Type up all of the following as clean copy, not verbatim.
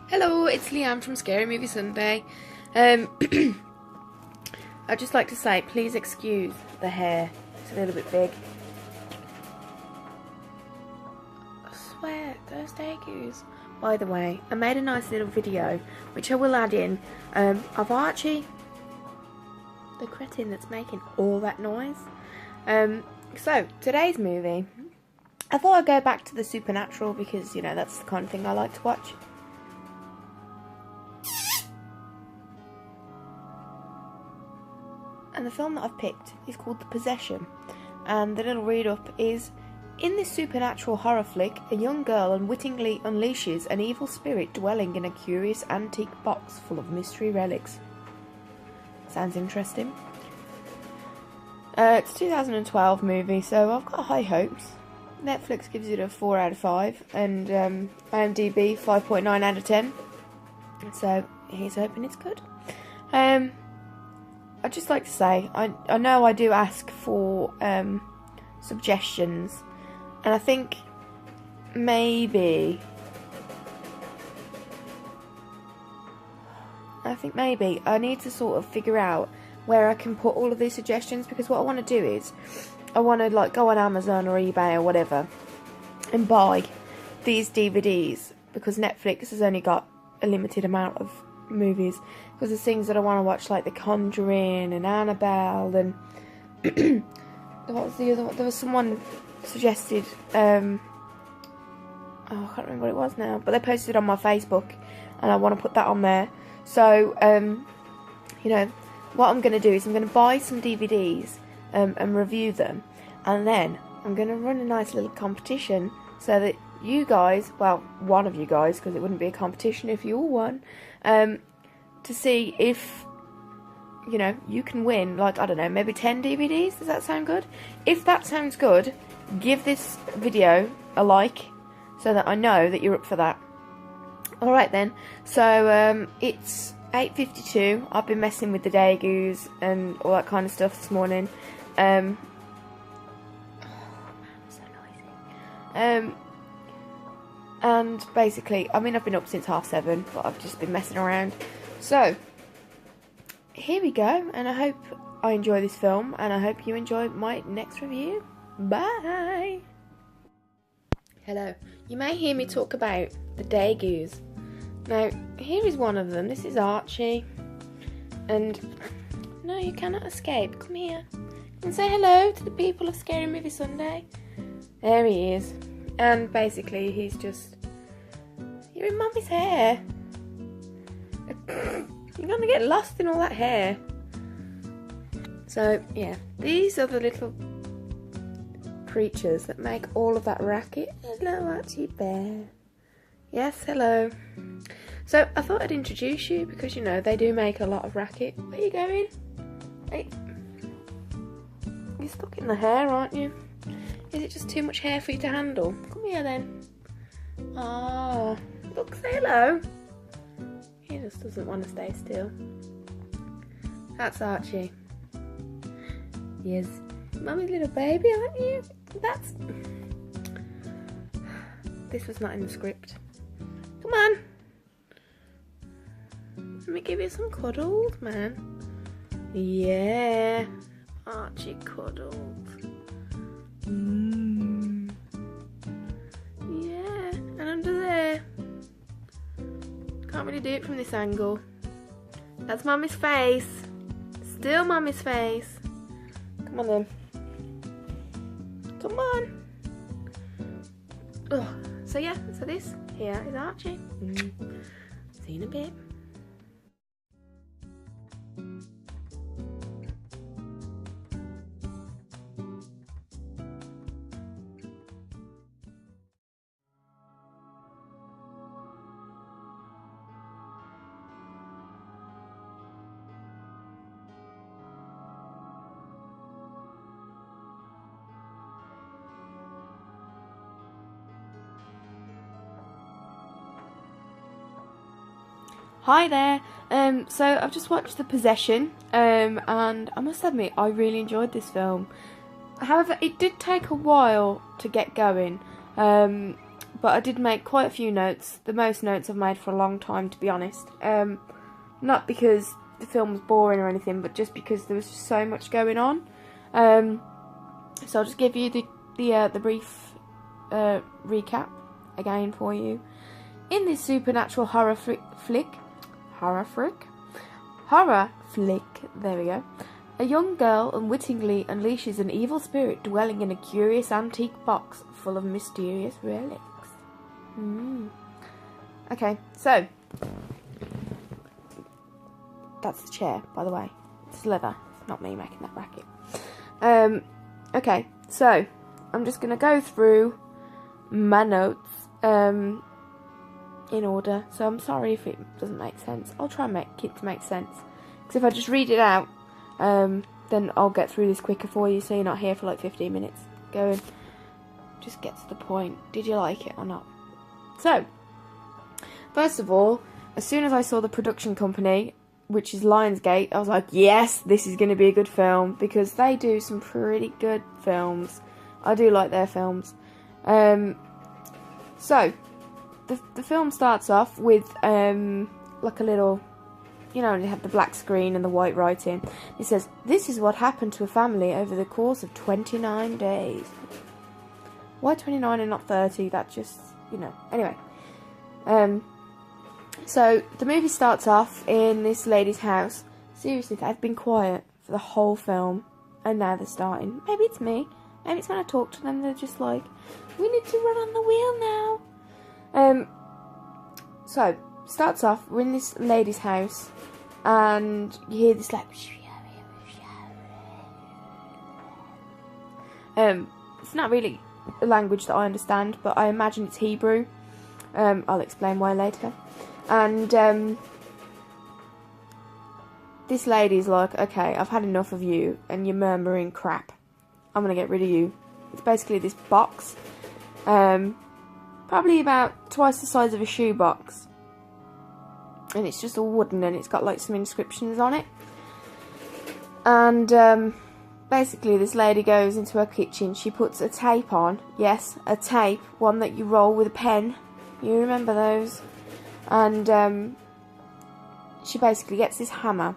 Hello, it's Leanne from Scary Movie Sunday. I'd just like to say, please excuse the hair. It's a little bit big. I swear, those degus. By the way, I made a nice little video, which I will add in, of Archie, the cretin that's making all that noise. So, today's movie, I thought I'd go back to the supernatural because, you know, that's the kind of thing I like to watch. And the film that I've picked is called The Possession. And the little read-up is, in this supernatural horror flick, a young girl unwittingly unleashes an evil spirit dwelling in a curious antique box full of mystery relics. Sounds interesting. It's a 2012 movie, so I've got high hopes. Netflix gives it a 4 out of 5, and IMDb 5.9 out of 10. So here's hoping it's good. I'd just like to say, I know I do ask for suggestions, and I think maybe I need to sort of figure out where I can put all of these suggestions, because what I want to do is I want to like go on Amazon or eBay or whatever and buy these DVDs, because Netflix has only got a limited amount of movies, because there's things that I want to watch like The Conjuring and Annabelle and what was the other one? There was someone suggested I can't remember what it was now, but they posted it on my Facebook and I want to put that on there. So you know, what I'm going to do is I'm going to buy some DVDs and review them, and then I'm going to run a nice little competition so that you guys, well, one of you guys, because it wouldn't be a competition if you all won, to see if, you know, you can win, like, I don't know, maybe 10 DVDs. Does that sound good? If that sounds good, give this video a like so that I know that you're up for that. Alright then, so it's 8:52. I've been messing with the degus and all that kind of stuff this morning. Oh man, so noisy. And basically, I mean, I've been up since 7:30, but I've just been messing around. So, here we go, and I hope I enjoy this film, and I hope you enjoy my next review. Bye! Hello. You may hear me talk about the degus. Now, here is one of them. This is Archie. And, no, you cannot escape. Come here. And say hello to the people of Scary Movie Sunday. There he is. And basically, he's just... You're in Mummy's hair. You're gonna get lost in all that hair. So, yeah. These are the little creatures that make all of that racket. Hello, Archie Bear. Yes, hello. So, I thought I'd introduce you because, you know, they do make a lot of racket. Where are you going? Hey. You're stuck in the hair, aren't you? Is it just too much hair for you to handle? Come here then. Ah, look, say hello. He just doesn't want to stay still. That's Archie. Yes. Mummy's little baby, aren't you? That's... This was not in the script. Come on. Let me give you some cuddles, man. Yeah. Archie cuddles. Yeah, and under there. Can't really do it from this angle. That's Mummy's face. Still Mummy's face. Come on then. Come on. Oh, so yeah, so this here is Archie. See you in a bit. Hi there. So I've just watched The Possession, and I must admit I really enjoyed this film. However, it did take a while to get going. but I did make quite a few notes. The most notes I've made for a long time, to be honest. Not because the film was boring or anything, but just because there was so much going on. So I'll just give you the brief recap again for you. In this supernatural horror flick, there we go. A young girl unwittingly unleashes an evil spirit dwelling in a curious antique box full of mysterious relics. Okay, so that's the chair, by the way. It's leather. It's not me making that racket. Okay, so I'm just going to go through my notes in order. So I'm sorry if it doesn't make sense. I'll try and make it to make sense. Because if I just read it out, then I'll get through this quicker for you, so you're not here for like 15 minutes. Going, just get to the point. Did you like it or not? So, first of all, as soon as I saw the production company, which is Lionsgate, I was like, yes, this is going to be a good film, because they do some pretty good films. I do like their films. So, the film starts off with like a little, you know, they have the black screen and the white writing. It says, this is what happened to a family over the course of 29 days. Why 29 and not 30? That just, you know. Anyway. So, the movie starts off in this lady's house. Seriously, they've been quiet for the whole film. And now they're starting. Maybe it's me. Maybe it's when I talk to them, they're just like, we need to run on the wheel now. So, starts off, we're in this lady's house. And you hear this like... it's not really a language that I understand, but I imagine it's Hebrew. I'll explain why later. And this lady's like, okay, I've had enough of you and you're murmuring crap. I'm going to get rid of you. It's basically this box. Probably about twice the size of a shoebox. And it's just all wooden and it's got like some inscriptions on it. And basically this lady goes into her kitchen. She puts a tape on. Yes, a tape. One that you roll with a pen. You remember those? And she basically gets this hammer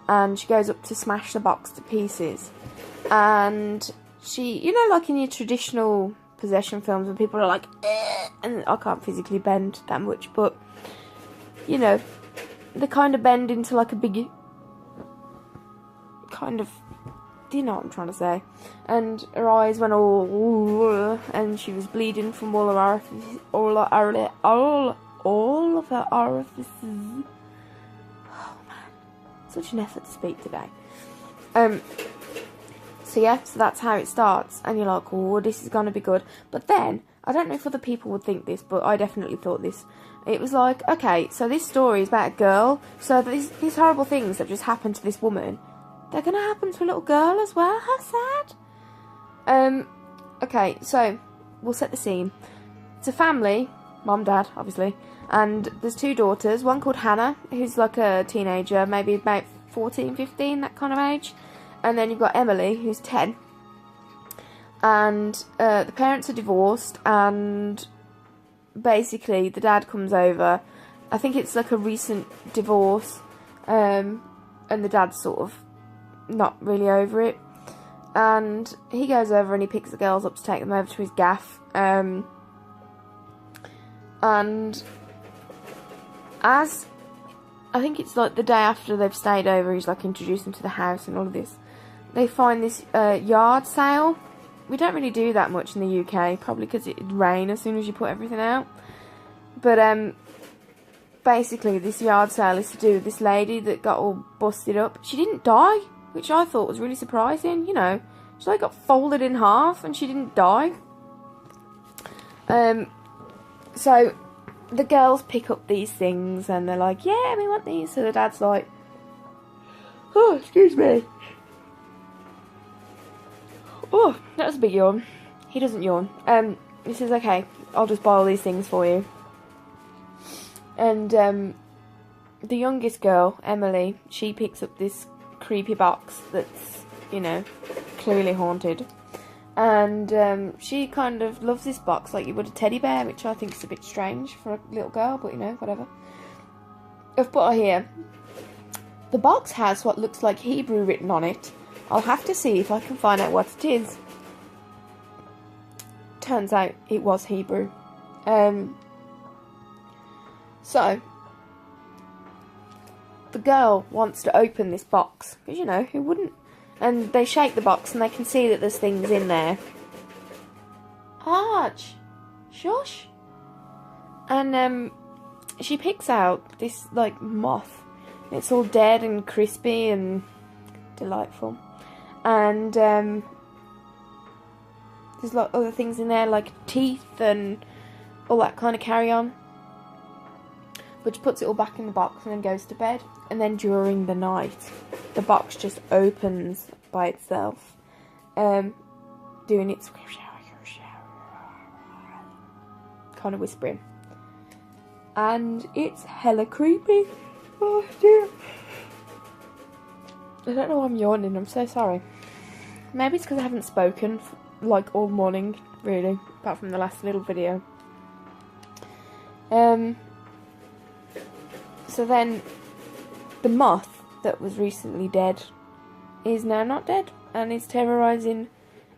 and she goes up to smash the box to pieces. And she, you know, like in your traditional possession films when people are like, and I can't physically bend that much, but you know, they kind of bend into like a big kind of, do you know what I'm trying to say? And her eyes went all, and she was bleeding from all her orifices, all of her orifices. Oh man, such an effort to speak today. So yeah, so that's how it starts, and you're like, oh, this is gonna be good. But then, I don't know if other people would think this, but I definitely thought this. It was like, okay, so this story is about a girl, so these horrible things that just happened to this woman, they're gonna happen to a little girl as well. How sad. Okay, so we'll set the scene. It's a family, mom, dad, obviously, and there's two daughters. One called Hannah, who's like a teenager, maybe about 14, 15, that kind of age. And then you've got Emily, who's 10. And the parents are divorced, and basically the dad comes over. I think it's like a recent divorce, and the dad's sort of not really over it. And he goes over and he picks the girls up to take them over to his gaff. And as I think it's like the day after they've stayed over, he's like introduced them to the house and all of this. They find this yard sale. We don't really do that much in the UK, probably because it'd rain as soon as you put everything out. But basically this yard sale is to do with this lady that got all busted up. She didn't die, which I thought was really surprising, you know. She like got folded in half and she didn't die. So the girls pick up these things and they're like, yeah, we want these. So the dad's like, oh, excuse me. Oh, that was a big yawn. He doesn't yawn. He says, okay, I'll just buy all these things for you. And the youngest girl, Emily, she picks up this creepy box that's, you know, clearly haunted. And she kind of loves this box like you would a teddy bear, which I think is a bit strange for a little girl, but you know, whatever. I've put her here. The box has what looks like Hebrew written on it. I'll have to see if I can find out what it is. Turns out it was Hebrew. So, the girl wants to open this box, because, you know, who wouldn't? And they shake the box and they can see that there's things in there. Arch! Shush! And, she picks out this, like, moth. It's all dead and crispy and delightful. And, there's like other things in there, like teeth and all that kind of carry-on. But she puts it all back in the box and then goes to bed. And then during the night, the box just opens by itself, doing its kind of whispering. And it's hella creepy. Oh dear. I don't know why I'm yawning, I'm so sorry. Maybe it's because I haven't spoken like all morning, really, apart from the last little video. So then, the moth that was recently dead is now not dead, and is terrorising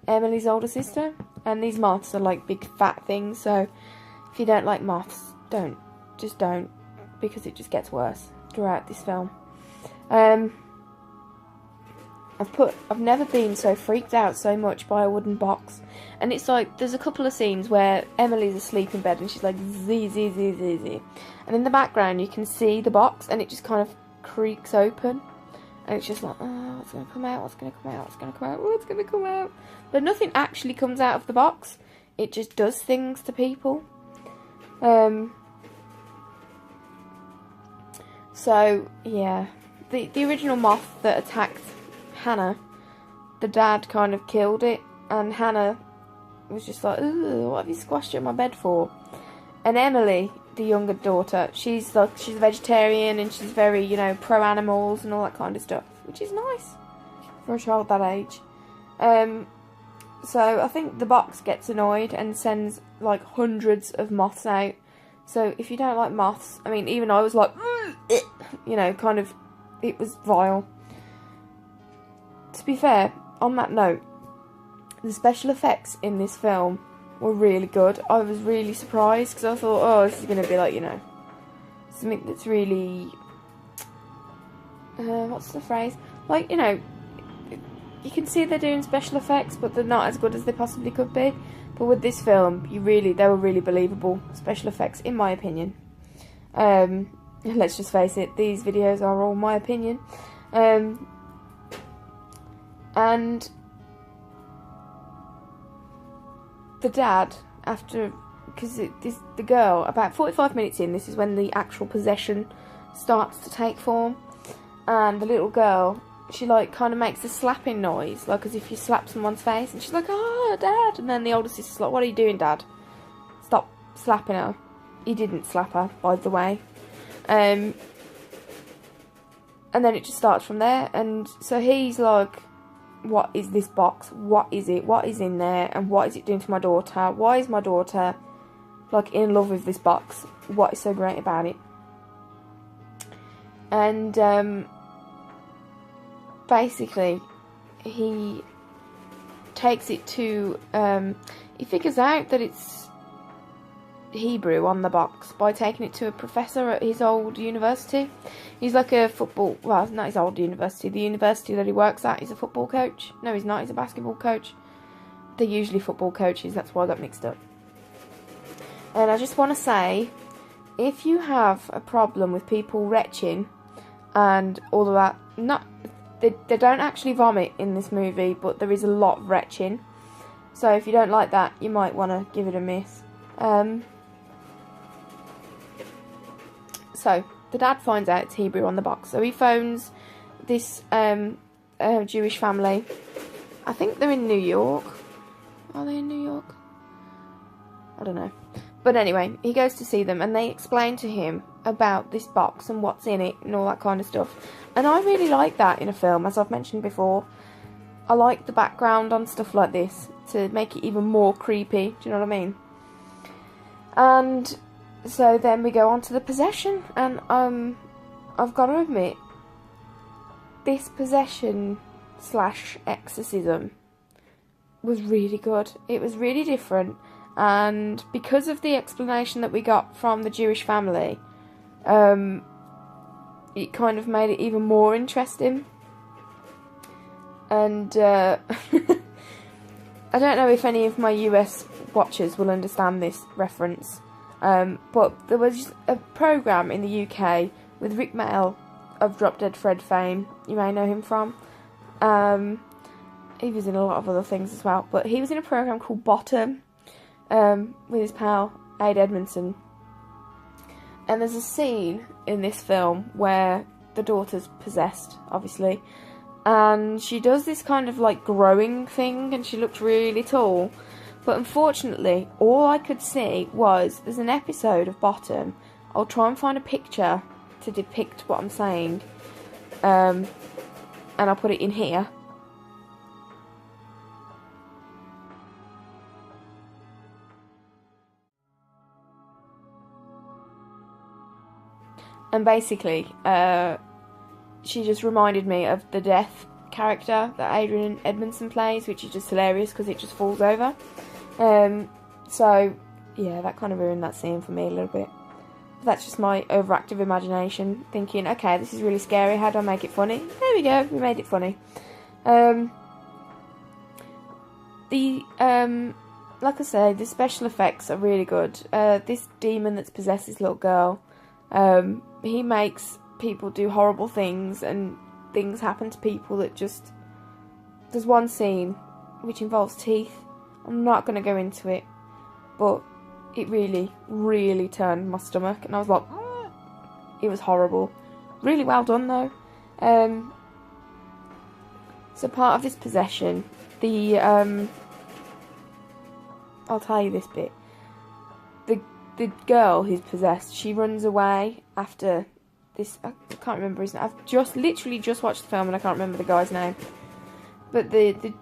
Emily's older sister. And these moths are like big fat things, so if you don't like moths, just don't, because it just gets worse throughout this film. I've never been so freaked out so much by a wooden box. And it's like, there's a couple of scenes where Emily's asleep in bed and she's like, zee, zee, zee, zee, zee. And in the background you can see the box and it just kind of creaks open. And it's just like, oh, what's going to come out, what's going to come out, what's going to come out, what's going to come out. But nothing actually comes out of the box. It just does things to people. So, yeah. The original moth that attacked Hannah, the dad kind of killed it, and Hannah was just like, ooh, what have you squashed it in my bed for? And Emily, the younger daughter, she's a vegetarian and she's very, you know, pro animals and all that kind of stuff, which is nice for a child that age. So I think the box gets annoyed and sends like hundreds of moths out. So if you don't like moths, I mean, even I was like, you know, kind of, it was vile. To be fair, on that note, the special effects in this film were really good. I was really surprised because I thought, oh, this is going to be like, you know, something that's really, what's the phrase? Like, you know, you can see they're doing special effects, but they're not as good as they possibly could be. But with this film, they were really believable special effects, in my opinion. Let's just face it, these videos are all my opinion. And the dad, because the girl, about 45 minutes in, this is when the actual possession starts to take form, and the little girl, she like kind of makes a slapping noise, like as if you slap someone's face, and she's like, oh, Dad, and then the older sister's like, what are you doing, Dad? Stop slapping her. He didn't slap her, by the way. And then it just starts from there, and so he's like, what is this box? What is it? What is in there? And what is it doing to my daughter? Why is my daughter like in love with this box? What is so great about it? And basically he takes it to he figures out that it's Hebrew on the box by taking it to a professor at his old university. He's like a football, well, not his old university, the university that he works at. He's a football coach. No, he's not, he's a basketball coach. They're usually football coaches, that's why I got mixed up. And I just want to say, if you have a problem with people retching and all of that, they don't actually vomit in this movie, but there is a lot of retching. So if you don't like that, you might want to give it a miss. So, the dad finds out it's Hebrew on the box. So he phones this Jewish family. I think they're in New York. Are they in New York? I don't know. But anyway, he goes to see them and they explain to him about this box and what's in it and all that kind of stuff. And I really like that in a film, as I've mentioned before. I like the background on stuff like this. to make it even more creepy. Do you know what I mean? And so then we go on to the possession, and I've got to admit, this possession / exorcism was really good. It was really different, and because of the explanation that we got from the Jewish family, it kind of made it even more interesting. And I don't know if any of my US watchers will understand this reference, but there was a programme in the UK with Rick Mail of Drop Dead Fred fame. You may know him from. He was in a lot of other things as well, but he was in a programme called Bottom with his pal Ade Edmondson. And there's a scene in this film where the daughter's possessed, obviously, and she does this kind of like growing thing, and she looks really tall. But unfortunately, all I could see was, there's an episode of Bottom, I'll try and find a picture to depict what I'm saying, and I'll put it in here. And basically, she just reminded me of the Death character that Adrian Edmondson plays, which is just hilarious because it just falls over. So, yeah, that kind of ruined that scene for me a little bit. But that's just my overactive imagination, thinking, okay, this is really scary, how do I make it funny? There we go, we made it funny. Like I say, the special effects are really good. This demon that's possessed this little girl, he makes people do horrible things, and things happen to people that just... There's one scene which involves teeth. I'm not going to go into it, but it really, really turned my stomach, and I was like, it was horrible. Really well done though. So part of this possession, I'll tell you this bit. The girl who's possessed, she runs away after this. I can't remember his name. I've literally just watched the film and I can't remember the guy's name. But the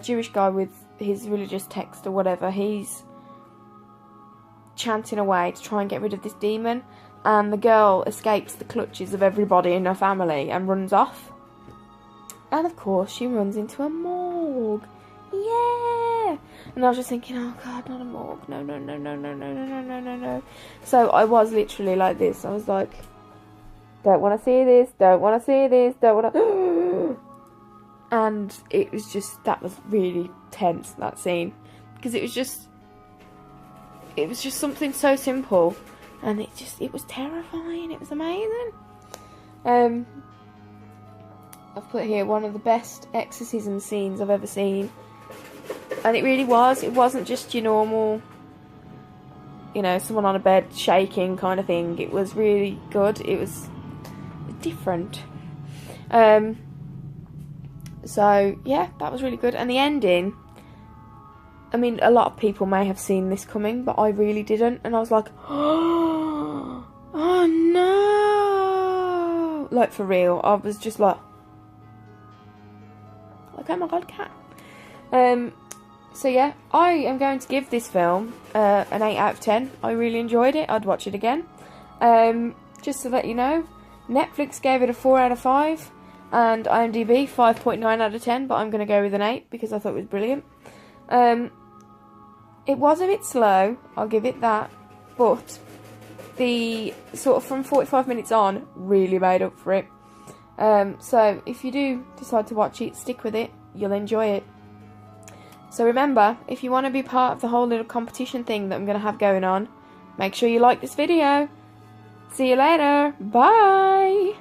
Jewish guy with his religious text or whatever, he's chanting away to try and get rid of this demon, and the girl escapes the clutches of everybody in her family and runs off. And of course, she runs into a morgue. Yeah! And I was just thinking, oh god, not a morgue. No, no, no, no, no, no, no, no, no, no, no. So I was literally like this. I was like, don't want to see this, don't want to see this, don't want to... And it was just, that was really tense, that scene. Because it was just something so simple. And it was terrifying. It was amazing. I've put here one of the best exorcism scenes I've ever seen. And it really was. It wasn't just your normal, someone on a bed shaking kind of thing. It was really good. It was different. So, yeah, that was really good. And the ending, I mean, a lot of people may have seen this coming, but I really didn't. And I was like, oh no! Like, for real. I was just like, oh my god, cat. So yeah, I am going to give this film an 8 out of 10. I really enjoyed it. I'd watch it again. Just to let you know, Netflix gave it a 4 out of 5, and IMDb 5.9 out of 10, but I'm going to go with an 8 because I thought it was brilliant. It was a bit slow, I'll give it that, but the sort of from 45 minutes on really made up for it. So if you do decide to watch it, stick with it, you'll enjoy it. So remember, if you want to be part of the whole little competition thing that I'm going to have going on, make sure you like this video. See you later. Bye.